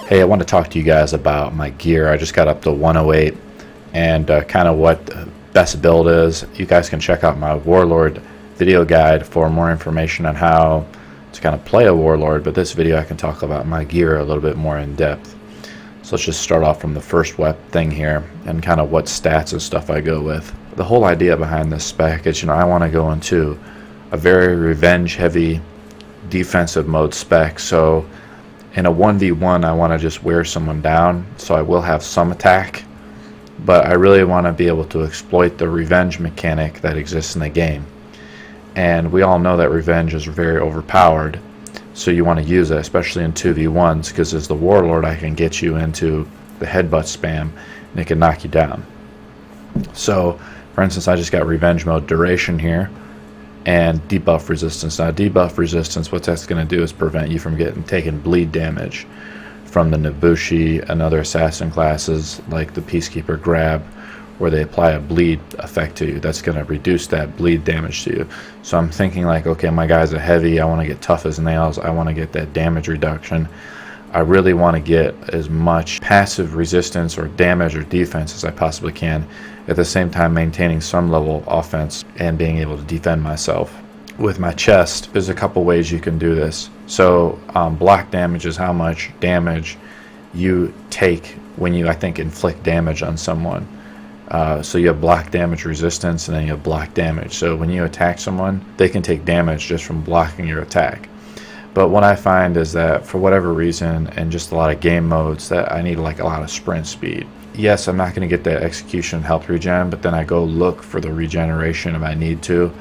Hey, I want to talk to you guys about my gear. I just got up to 108 and kind of what the best build is. You guys can check out my Warlord video guide for more information on how to kind of play a Warlord, but this video I can talk about my gear a little bit more in depth. So let's just start off from the first thing here and kind of what stats and stuff I go with. The whole idea behind this spec is, I want to go into a very revenge heavy defensive mode spec. So in a 1v1 I want to just wear someone down, so I will have some attack, but I really want to be able to exploit the revenge mechanic that exists in the game. And we all know that revenge is very overpowered, so you want to use it, especially in 2v1s, because as the Warlord I can get you into the headbutt spam and it can knock you down. So for instance, I just got revenge mode duration here and debuff resistance. Now debuff resistance, what that's going to do is prevent you from taking bleed damage from the Nobushi and other assassin classes like the Peacekeeper grab, where they apply a bleed effect to you. That's going to reduce that bleed damage to you. So I'm thinking like, okay, my guy's a heavy, I want to get tough as nails, I want to get that damage reduction. I really want to get as much passive resistance or damage or defense as I possibly can, at the same time maintaining some level of offense and being able to defend myself. With my chest, there's a couple ways you can do this. So block damage is how much damage you take when you, I think, inflict damage on someone. So you have block damage resistance and then you have block damage. So when you attack someone, they can take damage just from blocking your attack. But what I find is that for whatever reason, and just a lot of game modes, that I need like a lot of sprint speed. Yes, I'm not going to get that execution health regen, but then I go look for the regeneration if I need to,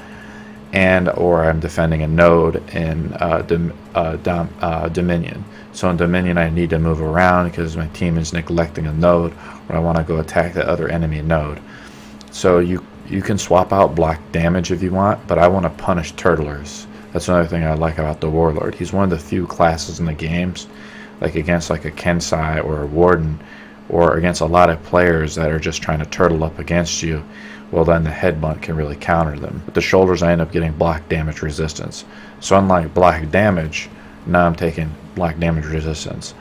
or I'm defending a node in Dominion. So in Dominion I need to move around because my team is neglecting a node, or I want to go attack the other enemy node. So you can swap out block damage if you want, but I want to punish turtlers. That's another thing I like about the Warlord. He's one of the few classes in the games, like against like a Kensai or a Warden, or against a lot of players that are just trying to turtle up against you, well then the headbutt can really counter them. With the shoulders I end up getting block damage resistance. So unlike block damage, now I'm taking block damage resistance.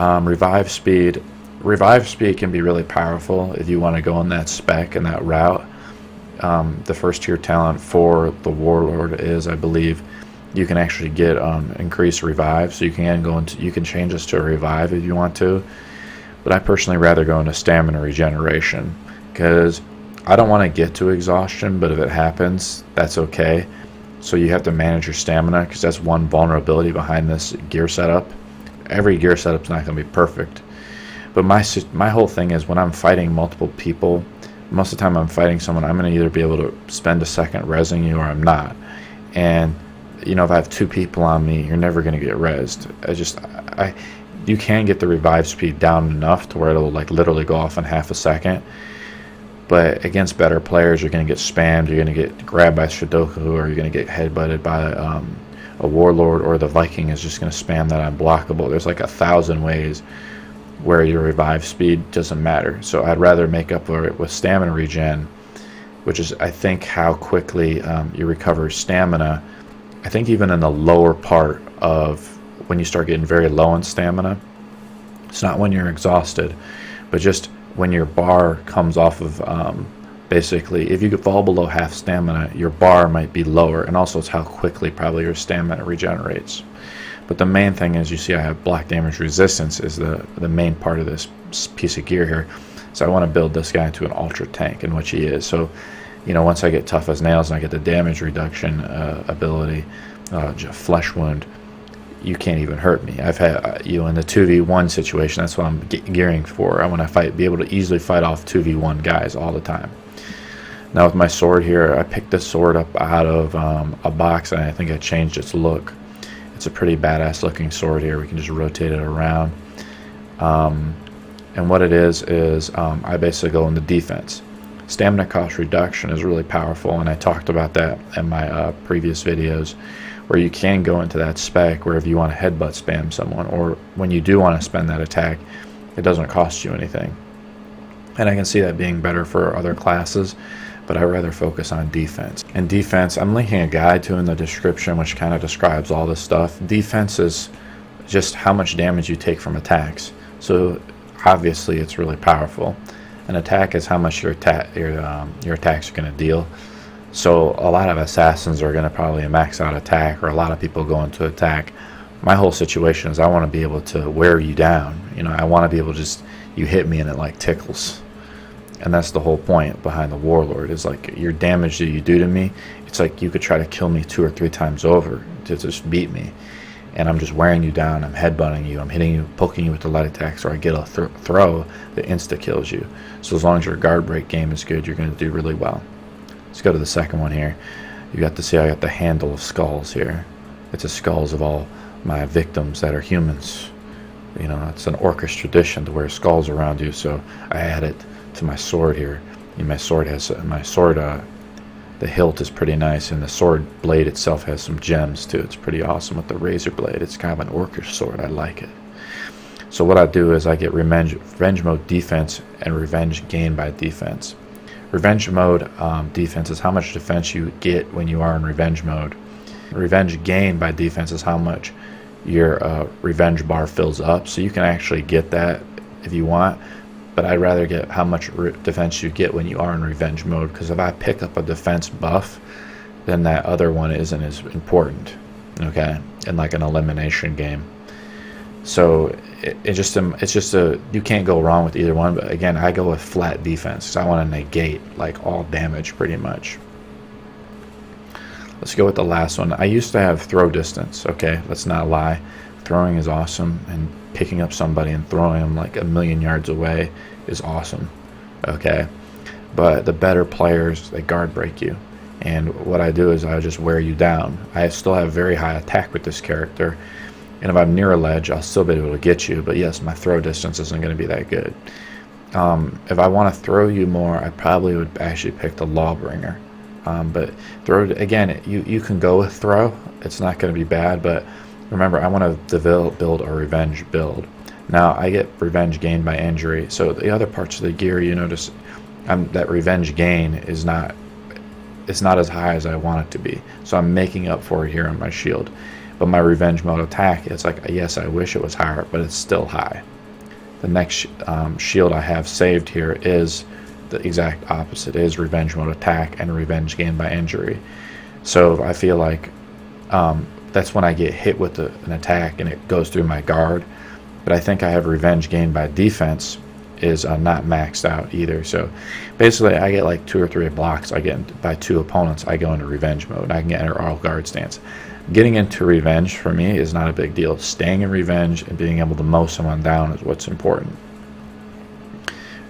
Revive speed can be really powerful if you want to go in that spec and that route. The first tier talent for the Warlord is, I believe, you can actually get increased revive, so you can change this to a revive if you want to. But I personally rather go into stamina regeneration, because I don't want to get to exhaustion, but if it happens, that's okay. So you have to manage your stamina, because that's one vulnerability behind this gear setup. Every gear setup's not going to be perfect, but my whole thing is when I'm fighting multiple people, most of the time I'm fighting someone, I'm going to either be able to spend a second rezzing you or I'm not. And if I have two people on me, you're never going to get rezzed. You can get the revive speed down enough to where it'll like literally go off in half a second. But against better players, you're going to get spammed, you're going to get grabbed by Shidoku, or you're going to get headbutted by a Warlord, or the Viking is just going to spam that unblockable. There's like 1,000 ways where your revive speed doesn't matter. So I'd rather make up for it with stamina regen, which is, I think, how quickly you recover stamina. I think even in the lower part of when you start getting very low on stamina, it's not when you're exhausted, but just when your bar comes off of, basically, if you fall below half stamina, your bar might be lower, and also it's how quickly probably your stamina regenerates. But the main thing is, you see I have block damage resistance is the main part of this piece of gear here. So I want to build this guy into an ultra tank, in which he is. So, once I get tough as nails and I get the damage reduction ability, flesh wound, you can't even hurt me. I've had, in the 2v1 situation, that's what I'm gearing for. I want to be able to easily fight off 2v1 guys all the time. Now with my sword here, I picked this sword up out of a box, and I think I changed its look. It's a pretty badass looking sword here. We can just rotate it around. And what it is I basically go into defense. Stamina cost reduction is really powerful, and I talked about that in my previous videos, where you can go into that spec where if you want to headbutt spam someone, or when you do want to spend that attack, it doesn't cost you anything. And I can see that being better for other classes, but I rather focus on defense. And defense, I'm linking a guide to in the description which kind of describes all this stuff. Defense is just how much damage you take from attacks. So obviously it's really powerful. An attack is how much your attacks are going to deal. So a lot of assassins are going to probably max out attack, or a lot of people go into attack. My whole situation is I want to be able to wear you down. You know, I want to be able to just, you hit me and it like tickles. And that's the whole point behind the Warlord, is like your damage that you do to me, it's like you could try to kill me 2 or 3 times over to just beat me. And I'm just wearing you down, I'm headbutting you, I'm hitting you, poking you with the light attacks, or I get a throw that insta-kills you. So as long as your guard break game is good, you're going to do really well. Let's go to the second one here. You got to see I got the handle of skulls here. It's the skulls of all my victims that are humans. You know, it's an orcish tradition to wear skulls around you, so I added to my sword here. My sword has the hilt is pretty nice, and the sword blade itself has some gems too. It's pretty awesome with the razor blade. It's kind of an orcish sword. I like it. So what I do is I get revenge mode defense and revenge gain by defense. Revenge mode defense is how much defense you get when you are in revenge mode. Revenge gain by defense is how much your revenge bar fills up. So you can actually get that if you want, but I'd rather get how much defense you get when you are in revenge mode, because if I pick up a defense buff, then that other one isn't as important, okay, in like an elimination game. So it's just you can't go wrong with either one. But again, I go with flat defense because I want to negate like all damage pretty much. Let's go with the last one. I used to have throw distance, okay, let's not lie. Throwing is awesome, and picking up somebody and throwing them like 1,000,000 yards away is awesome, okay? But the better players, they guard break you. And what I do is I just wear you down. I still have very high attack with this character, and if I'm near a ledge, I'll still be able to get you. But yes, my throw distance isn't going to be that good. If I want to throw you more, I probably would actually pick the Lawbringer. But throw, again, you can go with throw. It's not going to be bad, but remember, I want to build a revenge build. Now, I get revenge gain by injury. So the other parts of the gear, you notice that revenge gain is not as high as I want it to be. So I'm making up for it here on my shield. But my revenge mode attack, it's like, yes, I wish it was higher, but it's still high. The next shield I have saved here is the exact opposite, is revenge mode attack and revenge gain by injury. So I feel like that's when I get hit with an attack and it goes through my guard. But I think I have revenge gain by defense is not maxed out either. So basically I get like 2 or 3 blocks. I get by 2 opponents, I go into revenge mode. I can enter all guard stance. Getting into revenge for me is not a big deal. Staying in revenge and being able to mow someone down is what's important.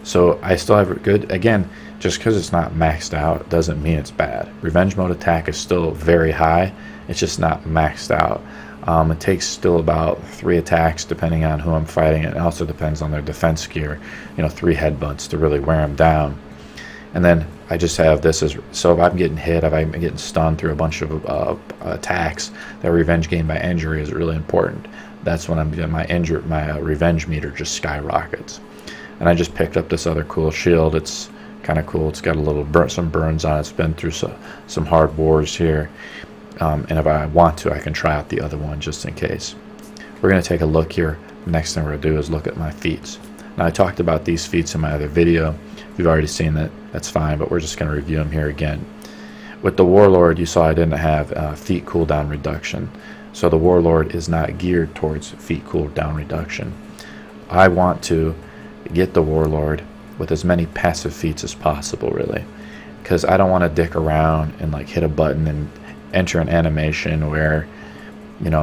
So I still have it good. Again, just because it's not maxed out doesn't mean it's bad. Revenge mode attack is still very high. It's just not maxed out. It takes still about 3 attacks depending on who I'm fighting. It also depends on their defense gear. 3 headbutts to really wear them down. And then I just have this as, so if I'm getting hit, if I'm getting stunned through a bunch of attacks, that revenge gain by injury is really important. That's when my revenge meter just skyrockets. And I just picked up this other cool shield. It's kind of cool. It's got a little some burns on it. It's been through some hard wars here. And if I want to, I can try out the other one just in case. We're going to take a look here. The next thing we're going to do is look at my feats. Now, I talked about these feats in my other video. If you've already seen that, that's fine, but we're just going to review them here again. With the Warlord, you saw I didn't have feat cooldown reduction. So the Warlord is not geared towards feat cooldown reduction. I want to get the Warlord with as many passive feats as possible, really. Because I don't want to dick around and like hit a button and enter an animation where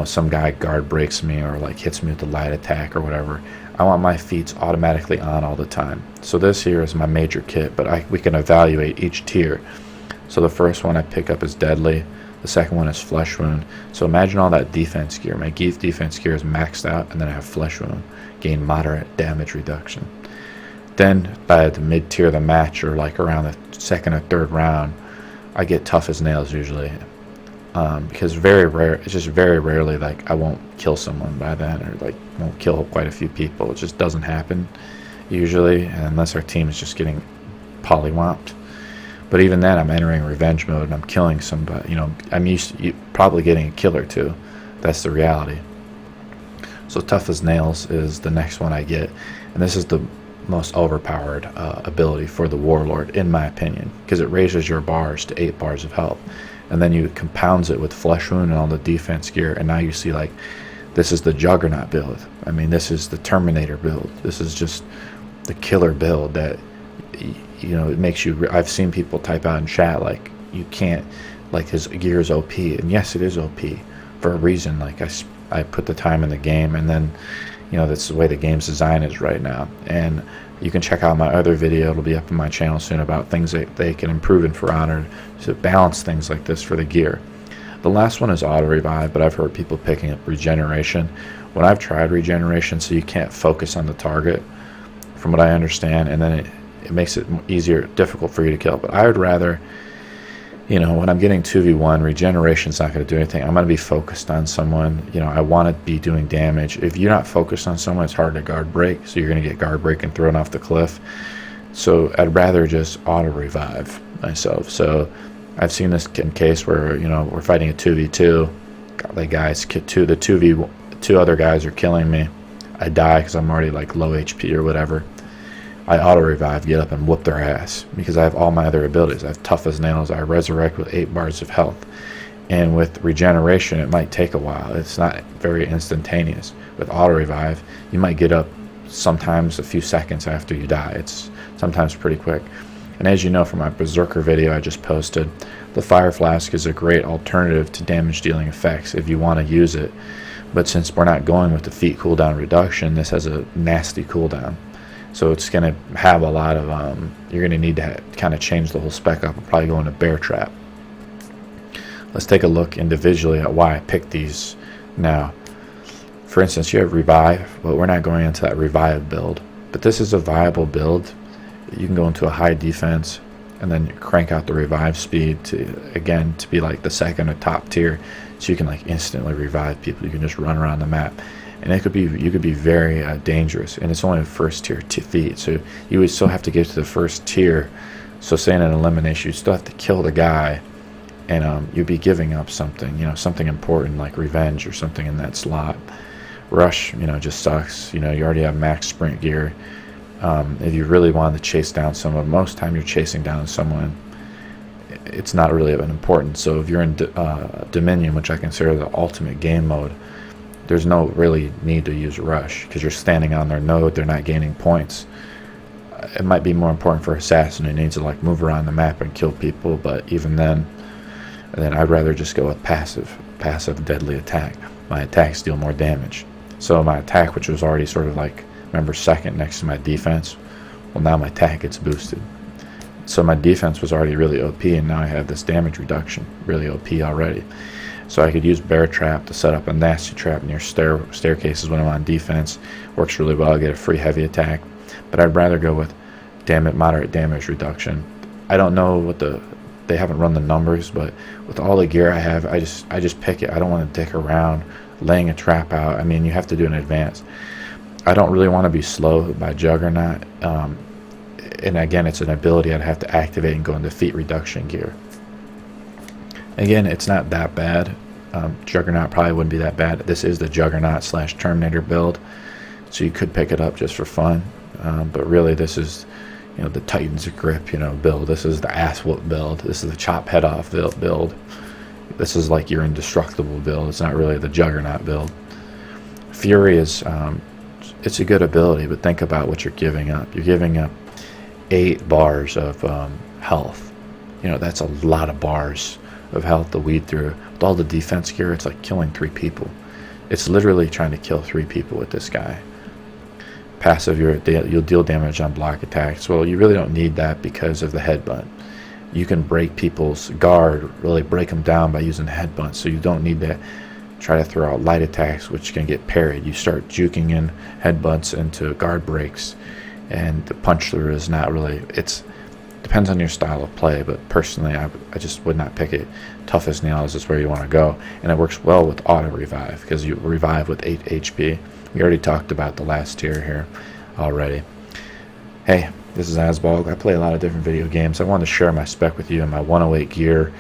some guy guard breaks me or like hits me with the light attack or whatever. I want my feats automatically on all the time. So this here is my major kit, but we can evaluate each tier. So the first one I pick up is deadly. The second one is flesh wound. So imagine all that defense gear. My defense gear is maxed out, and then I have flesh wound, gain moderate damage reduction. Then by the mid tier of the match, or like around the second or third round, I get tough as nails usually. Because it's just very rarely like I won't kill someone by then, or like won't kill quite a few people. It just doesn't happen usually, unless our team is just getting pollywomped. But even then, I'm entering revenge mode and I'm killing somebody. I'm used to probably getting a kill or two. That's the reality. So tough as nails is the next one I get, and this is the most overpowered ability for the Warlord, in my opinion, because it raises your bars to 8 bars of health, and then you compounds it with flesh wound and all the defense gear, and now you see, like, this is the Juggernaut build. I mean, this is the Terminator build. This is just the killer build that, you know, it makes you. I've seen people type out in chat like, you can't, like, his gear is OP, and yes, it is OP for a reason. Like, I put the time in the game, and then, you know, that's the way the game's design is right now. And you can check out my other video, it'll be up on my channel soon, about things that they can improve in For Honor to balance things like this for the gear. The last one is auto revive, but I've heard people picking up regeneration. When I've tried regeneration, so you can't focus on the target, from what I understand, and then it makes it difficult for you to kill. But I would rather, you know, when I'm getting 2v1, regeneration's not going to do anything. I'm going to be focused on someone. You know, I want to be doing damage. If you're not focused on someone, it's hard to guard break, so you're going to get guard break and thrown off the cliff. So I'd rather just auto revive myself. So I've seen this in case where, you know, we're fighting a 2v2. The guys, two other guys are killing me. I die because I'm already like low HP or whatever. I auto revive, get up and whoop their ass because I have all my other abilities. I have tough as nails. I resurrect with 8 bars of health. And with regeneration, it might take a while. It's not very instantaneous. With auto revive, you might get up sometimes a few seconds after you die. It's sometimes pretty quick. And as you know from my Berserker video I just posted, the Fire Flask is a great alternative to damage dealing effects if you want to use it. But since we're not going with the feat cooldown reduction, this has a nasty cooldown. So it's going to have a lot of, you're going to need to kind of change the whole spec up and probably go into Bear Trap. Let's take a look individually at why I picked these now. For instance, you have Revive, but we're not going into that Revive build. But this is a viable build. You can go into a high defense and then crank out the revive speed to, again, to be like the second or top tier, so you can like instantly revive people. You can just run around the map, and it could be, you could be very dangerous. And it's only a first tier feat, so you would still have to get to the first tier. So say in an elimination, you still have to kill the guy, and you'd be giving up something, you know, something important like revenge or something in that slot. Rush, you know, just sucks. You know, you already have max sprint gear. If you really wanted to chase down someone, most time you're chasing down someone, it's not really of an importance. So if you're in Dominion, which I consider the ultimate game mode, there's no really need to use Rush because you're standing on their node, they're not gaining points. It might be more important for Assassin who needs to like move around the map and kill people, but even then I'd rather just go with passive deadly attack. My attacks deal more damage. So my attack, which was already sort of like, remember, second next to my defense, well, now my attack gets boosted. So my defense was already really OP, and now I have this damage reduction, really OP already. So I could use Bear Trap to set up a nasty trap near staircases when I'm on defense. Works really well. I get a free heavy attack, but I'd rather go with moderate damage reduction. I don't know what they haven't run the numbers, but with all the gear I have, I just pick it. I don't want to dick around laying a trap out. I mean, you have to do it in advance. I don't really want to be slowed by Juggernaut, and again, it's an ability I'd have to activate and go into feat reduction gear. Again, it's not that bad. Juggernaut probably wouldn't be that bad. This is the Juggernaut / Terminator build, so you could pick it up just for fun. But really, this is, you know, the Titan's grip, you know, build. This is the ass whoop build. This is the chop head off build. This is like your indestructible build. It's not really the Juggernaut build. Fury is, it's a good ability, but think about what you're giving up. You're giving up 8 bars of health. You know, that's a lot of bars of health to weed through. With all the defense gear, it's like killing 3 people. It's literally trying to kill 3 people with this guy. Passive, you'll deal damage on block attacks. Well, you really don't need that because of the headbutt. You can break people's guard, really break them down by using headbutts, so you don't need to try to throw out light attacks, which can get parried. You start juking in headbutts into guard breaks, and the punch through is not really, it depends on your style of play, but personally I just would not pick it. Tough as nails is where you want to go, and it works well with auto revive because you revive with 8 HP. We already talked about the last tier here already. Hey, this is Asbog. I play a lot of different video games. I wanted to share my spec with you and my 108 gear.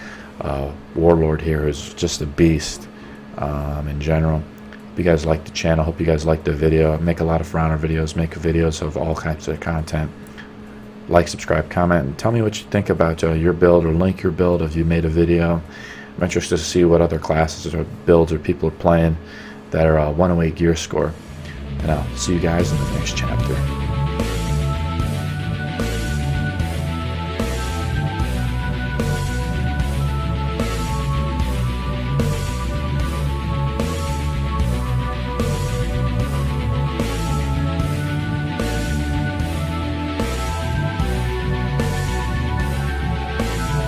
Warlord here is just a beast in general. Hope you guys like the channel. Hope you guys like the video. I make a lot of Frowner videos, make videos of all kinds of content. Like, subscribe, comment, and tell me what you think about your build, or link your build if you made a video. I'm interested to see what other classes or builds or people are playing that are 108 gear score. And I'll see you guys in the next chapter.